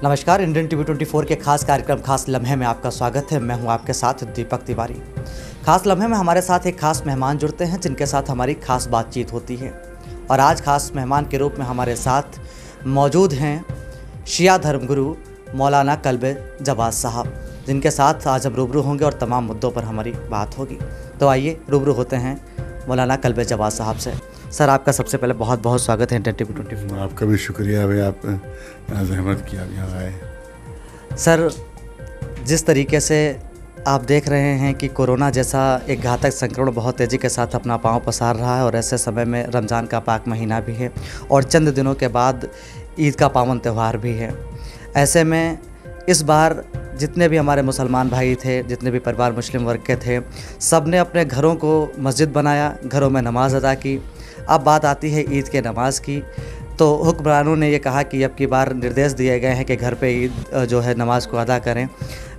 नमस्कार, Indian TV 24 के खास कार्यक्रम खास लम्हे में आपका स्वागत है। मैं हूं आपके साथ दीपक तिवारी। खास लम्हे में हमारे साथ एक खास मेहमान जुड़ते हैं जिनके साथ हमारी खास बातचीत होती है। और आज खास मेहमान के रूप में हमारे साथ मौजूद हैं शिया धर्मगुरु मौलाना कल्बे जवाद साहब, जिनके साथ आज हम रूबरू होंगे और तमाम मुद्दों पर हमारी बात होगी। तो आइए रूबरू होते हैं मौलाना कल्बे जवाद साहब से। सर, आपका सबसे पहले बहुत बहुत स्वागत है इंडियन टीवी 24। आपका भी शुक्रिया भाई, आप यहाँ जहमत किया, यहाँ आए। सर, जिस तरीके से आप देख रहे हैं कि कोरोना जैसा एक घातक संक्रमण बहुत तेज़ी के साथ अपना पांव पसार रहा है और ऐसे समय में रमज़ान का पाक महीना भी है और चंद दिनों के बाद ईद का पावन त्यौहार भी है। ऐसे में इस बार जितने भी हमारे मुसलमान भाई थे, जितने भी परिवार मुस्लिम वर्ग के थे, सब ने अपने घरों को मस्जिद बनाया, घरों में नमाज़ अदा की। अब बात आती है ईद के नमाज की, तो हुक्मरानों ने ये कहा कि अब की बार निर्देश दिए गए हैं कि घर पे ईद जो है नमाज को अदा करें।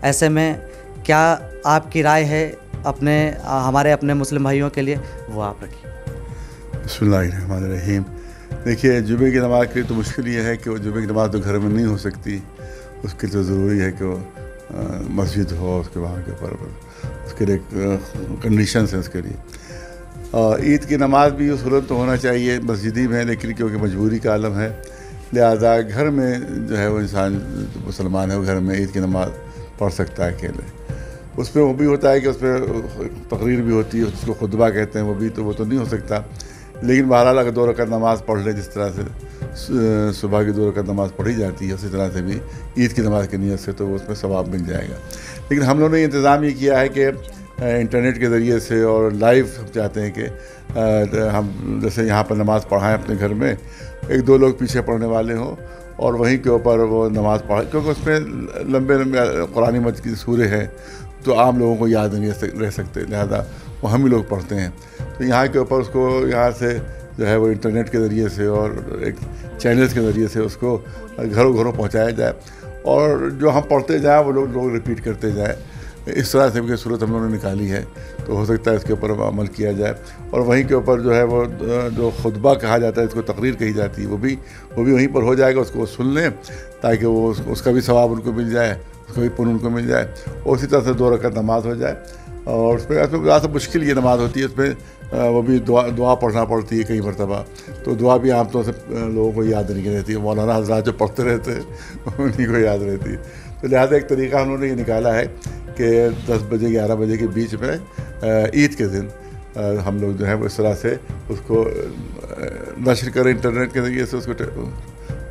ऐसे में क्या आपकी राय है हमारे अपने मुस्लिम भाइयों के लिए, वो आप रखिए। बिस्मिल्लाहिर्रहमानिर्रहीम। देखिए, जुमे की नमाज़ के लिए तो मुश्किल ये है कि वो जुमे की नमाज़ तो घर में नहीं हो सकती। उसके लिए तो ज़रूरी है कि वो मस्जिद हो, उसके वहाँ के ऊपर उसके लिए कंडीशंस हैं उसके लिए। ईद की नमाज़ भी उस सूरत तो होना चाहिए मस्जिदी में, लेकिन क्योंकि मजबूरी का आलम है, लिहाजा घर में जो है वो इंसान मुसलमान है वो घर में ईद की नमाज़ पढ़ सकता है अकेले। उसमें वो भी होता है कि उसमें तकरीर भी होती है, उसको खुतबा कहते हैं, वो तो नहीं हो सकता। लेकिन बहरहाल अगर 2 रकात नमाज़ पढ़ ले, जिस तरह से सुबह की 2 रकात नमाज़ पढ़ी जाती है, उसी तरह से भी ईद की नमाज़ की नीयत से तो वो उसमें सवाब मिल जाएगा। लेकिन हम लोगों ने इंतज़ाम ये किया है कि इंटरनेट के ज़रिए से और लाइव हम चाहते हैं कि हम जैसे यहाँ पर नमाज़ पढ़ाएं अपने घर में, 1-2 लोग पीछे पढ़ने वाले हों और वहीं के ऊपर वो नमाज़ पढ़ाएं, क्योंकि उसमें लंबे कुरानी मजीद की सूरे हैं तो आम लोगों को याद नहीं रह सकते, लिहाजा वो हम ही लोग पढ़ते हैं। तो यहाँ के ऊपर उसको यहाँ से जो है वो इंटरनेट के ज़रिए से और एक चैनल्स के ज़रिए से उसको घरों घरों पहुँचाया जाए और जो हम पढ़ते जाएँ वो लोग रिपीट करते जाएँ। इस तरह से भी सूरत हम लोगों ने निकाली है, तो हो सकता है इसके ऊपर अमल किया जाए। और वहीं के ऊपर जो है वो जो खुतबा कहा जाता है, इसको तकरीर कही जाती है, वो भी वहीं पर हो जाएगा। उसको सुन लें ताकि वो उसका भी सवाब उनको मिल जाए, उसका भी पुण्य उनको मिल जाए और उसी तरह से 2 रकात नमाज हो जाए। और उसमें ज़्यादा मुश्किल ये नमाज़ होती है, उसमें वो भी दुआ पढ़ना पड़ती है कई मरतबा, तो दुआ भी आमतौर से लोगों को याद नहीं रहती है। मौलाना हज़रात जो पढ़ते रहते हैं उन्हीं को याद रहती है। तो लिहाजा एक तरीका हम लोगों ने ये निकाला है कि 10 बजे 11 बजे के बीच में ईद के दिन हम लोग जो है वो इस तरह से उसको नश्र करें इंटरनेट के ज़रिए से उसको,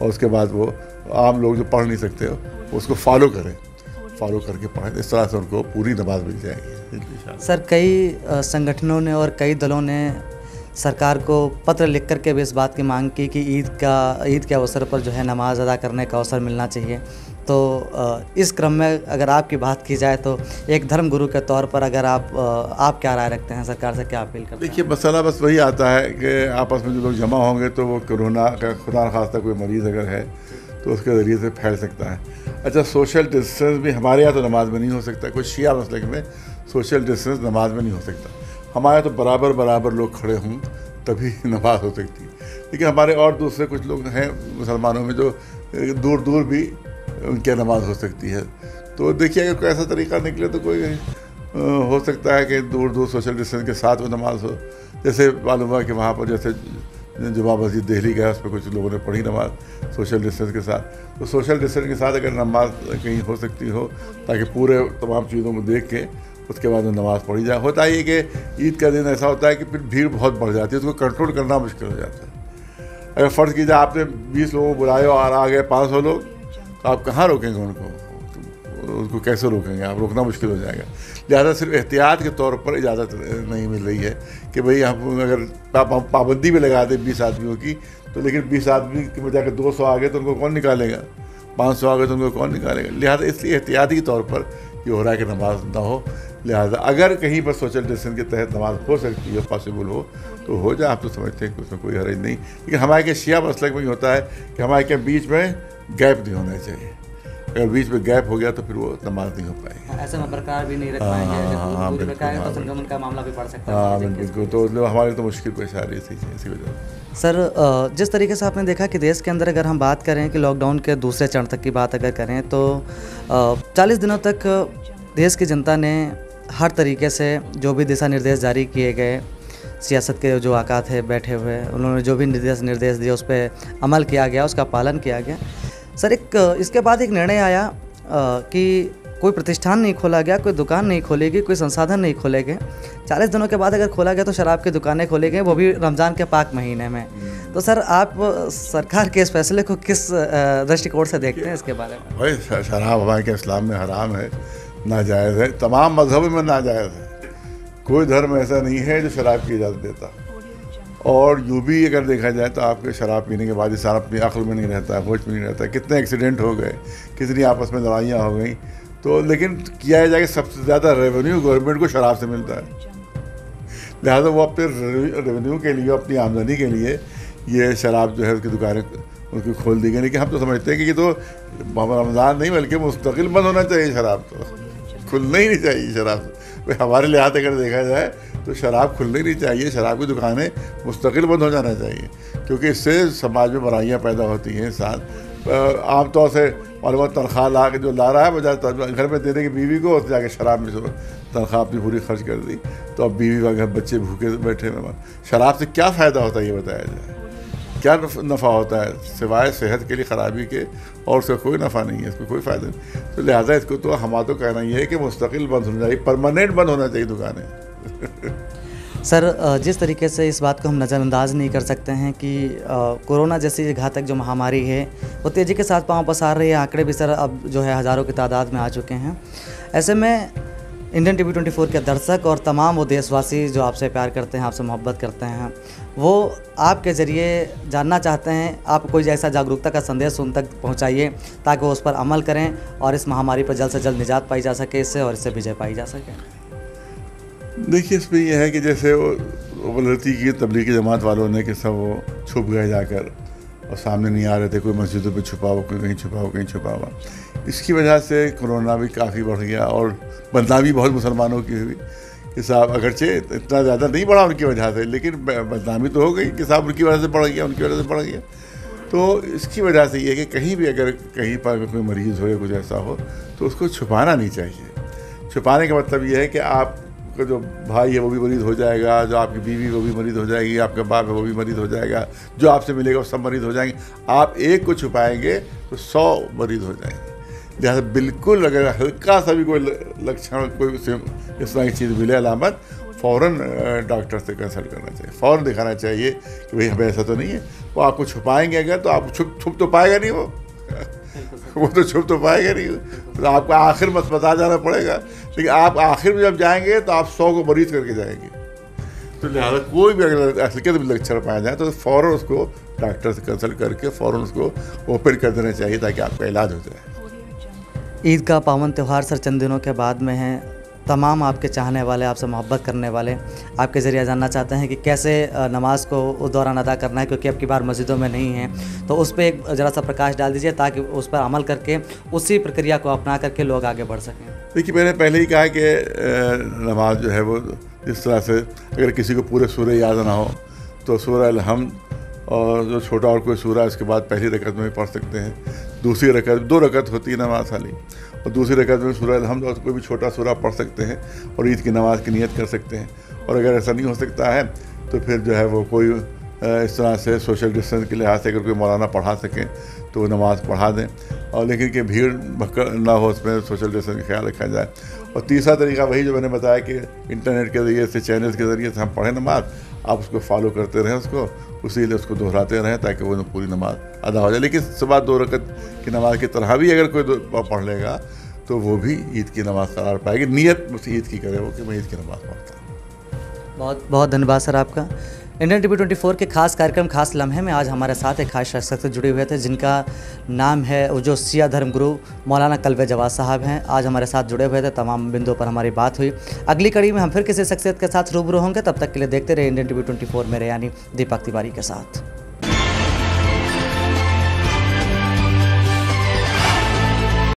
और उसके बाद वो आम लोग जो पढ़ नहीं सकते हो उसको फॉलो करके पढ़ें। इस तरह से उनको पूरी नमाज मिल जाएगी। सर, कई संगठनों ने और कई दलों ने सरकार को पत्र लिख कर के भी इस बात की मांग की कि ईद के अवसर पर जो है नमाज अदा करने का अवसर मिलना चाहिए। तो इस क्रम में अगर आपकी बात की जाए तो एक धर्मगुरु के तौर पर अगर आप क्या राय रखते हैं, सरकार से क्या अपील करते हैं? देखिए, मसला बस वही आता है कि आपस में जो लोग जमा होंगे तो वो कोरोना का खुदा खास्ता कोई मरीज़ अगर है तो उसके ज़रिए से फैल सकता है। अच्छा, सोशल डिस्टेंस भी हमारे यहाँ तो नमाज में नहीं हो सकता। कोई शिया मसलक में सोशल डिस्टेंस नमाज में नहीं हो सकता। हमारे तो बराबर लोग खड़े हों तभी नमाज हो सकती है। लेकिन हमारे और दूसरे कुछ लोग हैं मुसलमानों में जो दूर भी उनकी नमाज हो सकती है। तो देखिए, अगर कोई ऐसा तरीका निकले तो कोई हो सकता है कि दूर सोशल डिस्टेंस के साथ वो नमाज हो। जैसे मालूम हुआ कि वहाँ पर जैसे जुमा मस्जिद दिल्ली गया, उस पर कुछ लोगों ने पढ़ी नमाज सोशल डिस्टेंस के साथ। तो सोशल डिस्टेंस के साथ अगर नमाज कहीं हो सकती हो ताकि पूरे तमाम चीज़ों को देख के उसके बाद नमाज़ पढ़ी जाए। होता है कि ईद का दिन ऐसा होता है कि फिर भीड़ बहुत बढ़ जाती है, उसको कंट्रोल करना मुश्किल हो जाता है। अगर फ़र्ज़ कीजिए आपने 20 लोगों को बुलाए और आ गए 500 लोग, तो आप कहाँ रोकेंगे उनको कैसे रोकेंगे? आप रोकना मुश्किल हो जाएगा। लिहाजा सिर्फ एहतियात के तौर पर इजाज़त नहीं मिल रही है कि भाई हम अगर पाबंदी भी लगा दें 20 आदमियों की, तो लेकिन 20 आदमी की बजाय 200 आ गए तो उनको कौन निकालेगा, 500 आ गए तो उनको कौन निकालेगा। लिहाजा इसलिए एहतियाती तौर पर ये हो रहा है कि नमाज ना हो। लिहाजा अगर कहीं पर सोशल डिस्टेंस के तहत नमाज हो सकती है, पॉसिबल हो तो हो जाए। आप तो समझते हैं कि उसमें कोई हर्ज नहीं। लेकिन हमारे के शिया मसलक में ही होता है कि हमारे के बीच में गैप नहीं होना चाहिए। अगर बीच में गैप हो गया तो फिर वो नमाज नहीं हो पाएगी। ऐसे में बरकरार भी नहीं रख पाएंगे, जब दूरी रखाएंगे तो संक्रमण का मामला भी बढ़ सकता है। हाँ बिल्कुल, तो मतलब हमारे तो मुश्किल पेश आ रही थी इसी वजह। सर जिस तरीके से आपने देखा कि देश के अंदर अगर हम बात करें कि लॉकडाउन के दूसरे चरण तक की बात अगर करें तो 40 दिनों तक देश की जनता ने हर तरीके से जो भी दिशा निर्देश जारी किए गए, सियासत के जो आका थे बैठे हुए, उन्होंने जो भी निर्देश दिए उस पर अमल किया गया, उसका पालन किया गया। सर इसके बाद एक निर्णय आया कि कोई प्रतिष्ठान नहीं खोला गया, कोई दुकान नहीं खोलेगी, कोई संसाधन नहीं खोले गए। 40 दिनों के बाद अगर खोला गया तो शराब की दुकानें खोली गई, वो भी रमज़ान के पाक महीने में। तो सर आप सरकार के इस फैसले को किस दृष्टिकोण से देखते हैं इसके बारे में? भाई शराब हमारे के इस्लाम में हराम है, नाजायज़ है, तमाम मजहबों में नाजायज़ है। कोई धर्म ऐसा नहीं है जो शराब की इजाज़त देता। और यूँ भी अगर देखा जाए तो आपके शराब पीने के बाद इंसान अपनी अक्ल में नहीं रहता, होश में नहीं रहता। कितने एक्सीडेंट हो गए, कितनी आपस में लड़ाइयाँ हो गई। तो लेकिन किया जाए कि सबसे ज़्यादा रेवेन्यू गवर्नमेंट को शराब से मिलता है, लिहाजा वो अपने रेवेन्यू के लिए, अपनी आमदनी के लिए ये शराब जो है उसकी दुकानें उनकी खोल दी गई। लेकिन हम तो समझते हैं कि ये तो रमज़ान नहीं बल्कि मुस्तकिल बंद होना चाहिए, शराब तो खुलना ही नहीं चाहिए। शराब हमारे लिहाज अगर देखा जाए तो शराब खुलनी नहीं चाहिए, शराब की दुकानें मुस्तकिल बंद हो जाना चाहिए, क्योंकि इससे समाज में बुराइयाँ पैदा होती हैं। इंसान आमतौर से मालूम तनख्वाह ला के जो ला रहा है बजाय घर में देने की बीवी को, उसने जाके शराब में तनख्वाह अपनी पूरी खर्च कर दी, तो अब बीवी का घर बच्चे भूखे बैठे हुए। शराब से क्या फ़ायदा होता है ये बताया जाए, क्या नफ़ा होता है सिवाय सेहत के लिए ख़राबी के, और उसका कोई नफ़ा नहीं है, इसको कोई फ़ायदा नहीं। तो लिहाजा इसको तो हमारा तो कहना ये है कि मुस्तकिल बंद होना चाहिए, परमानेंट बंद होना चाहिए दुकानें। सर जिस तरीके से इस बात को हम नज़रअंदाज नहीं कर सकते हैं कि कोरोना जैसी घातक जो महामारी है वो तेज़ी के साथ पांव पसार रही है। आंकड़े भी सर अब जो है हज़ारों की तादाद में आ चुके हैं। ऐसे में इंडियन टीवी 24 के दर्शक और तमाम वो देशवासी जो आपसे प्यार करते हैं, आपसे मोहब्बत करते हैं, वो आपके ज़रिए जानना चाहते हैं, आप कोई ऐसा जागरूकता का संदेश उन तक पहुंचाइए ताकि वो उस पर अमल करें और इस महामारी पर जल्द से जल्द निजात पाई जा सके इससे, और इससे विजय पाई जा सके। देखिए इसमें यह है कि जैसे वो गलती की तबलीगी जमात वालों ने कि सब वो छुप गए जाकर और सामने नहीं आ रहे थे, कोई मस्जिदों पे छुपा हुआ, कोई कहीं छुपा हुआ, कहीं छुपा हुआ। इसकी वजह से कोरोना भी काफ़ी बढ़ गया और बदनामी बहुत मुसलमानों की हुई कि साहब अगरचे इतना ज़्यादा नहीं बढ़ा उनकी वजह से, लेकिन बदनामी तो हो गई कि साहब उनकी वजह से बढ़ गया, उनकी वजह से बढ़ गया। तो इसकी वजह से ये है कि कहीं भी अगर कहीं पर कोई मरीज़ हो या कुछ ऐसा हो तो उसको छुपाना नहीं चाहिए। छुपाने का मतलब ये है कि आप का जो भाई है वो भी मरीज़ हो जाएगा, जो आपकी बीवी वो भी मरीज़ हो जाएगी, आपका बाप है वो भी मरीज़ हो जाएगा, जो आपसे मिलेगा वो सब मरीज़ हो जाएंगे। आप एक को छुपाएंगे तो 100 मरीज़ हो जाएंगे। लिहाजा बिल्कुल अगर हल्का सा भी कोई लक्षण, कोई इस तरह की चीज़ मिले, अलामत, फ़ौरन डॉक्टर से कंसल्ट करना चाहिए, फ़ौरन दिखाना चाहिए कि भाई हमें ऐसा तो नहीं है। वो आपको छुपाएंगे अगर तो आप छुप तो पाएगा नहीं, वो तो छुप तो पाएगा नहीं, तो आपको आखिर में अस्पताल जाना पड़ेगा। लेकिन आप आखिर में जब जाएंगे तो आप 100 को मरीज करके जाएंगे। तो लिहाजा कोई भी अगर हल्के भी लक्षण पाया जाए तो फ़ौरन उसको डॉक्टर से कंसल्ट करके फ़ौरन उसको ओपन कर देना चाहिए ताकि आपका इलाज हो जाए। ईद का पावन त्यौहार सर चंद दिनों के बाद में है। तमाम आपके चाहने वाले, आपसे मोहब्बत करने वाले आपके ज़रिए जानना चाहते हैं कि कैसे नमाज को उस दौरान अदा करना है, क्योंकि अब की बार मस्जिदों में नहीं है। तो उस पर एक ज़रा सा प्रकाश डाल दीजिए ताकि उस पर अमल करके उसी प्रक्रिया को अपना करके लोग आगे बढ़ सकें। देखिए मैंने पहले ही कहा कि नमाज जो है वो इस तरह से, अगर किसी को पूरे सूरे याद ना हो तो सूरह अल-हम्द और जो छोटा और कोई सूरा उसके बाद पहली रकत में पढ़ सकते हैं। दूसरी रकत, 2 रकत होती है नमाज खाली, और दूसरी रकत में सूरह अल-हम्द और कोई भी छोटा सूरा पढ़ सकते हैं और ईद की नमाज की नियत कर सकते हैं। और अगर ऐसा नहीं हो सकता है तो फिर जो है वो कोई इस तरह से सोशल डिस्टेंस के लिहाज से अगर कोई मौलाना पढ़ा सकें तो वो नमाज़ पढ़ा दें, और लेकिन कि भीड़ भक्कड़ ना हो, उसमें सोशल डिस्टेंस का ख्याल रखा जाए। और तीसरा तरीका वही जो मैंने बताया कि इंटरनेट के ज़रिए से, चैनल्स के ज़रिए से हम पढ़ें नमाज, आप उसको फॉलो करते रहें, उसको उसी लिए उसको दोहराते रहें ताकि वो पूरी नमाज अदा हो जाए। लेकिन सुबह 2 रकत की नमाज की तरह भी अगर कोई पढ़ लेगा तो वो भी ईद की नमाज करार पाएगी। नियत बस ईद की करे वो कि मैं ईद की नमाज पढ़ता हूँ। बहुत बहुत धन्यवाद सर आपका। इंडियन टीवी 24 के खास कार्यक्रम खास लम्हे में आज हमारे साथ एक खास शख्सियत से जुड़े हुए थे जिनका नाम है, जो सिया धर्म गुरु मौलाना कल्बे जवाद साहब हैं। आज हमारे साथ जुड़े हुए थे, तमाम बिंदुओं पर हमारी बात हुई। अगली कड़ी में हम फिर किसी शख्सियत के साथ रूबरू होंगे, तब तक के लिए देखते रहे इंडियन टीवी 24 मेरे यानी दीपक तिवारी के साथ।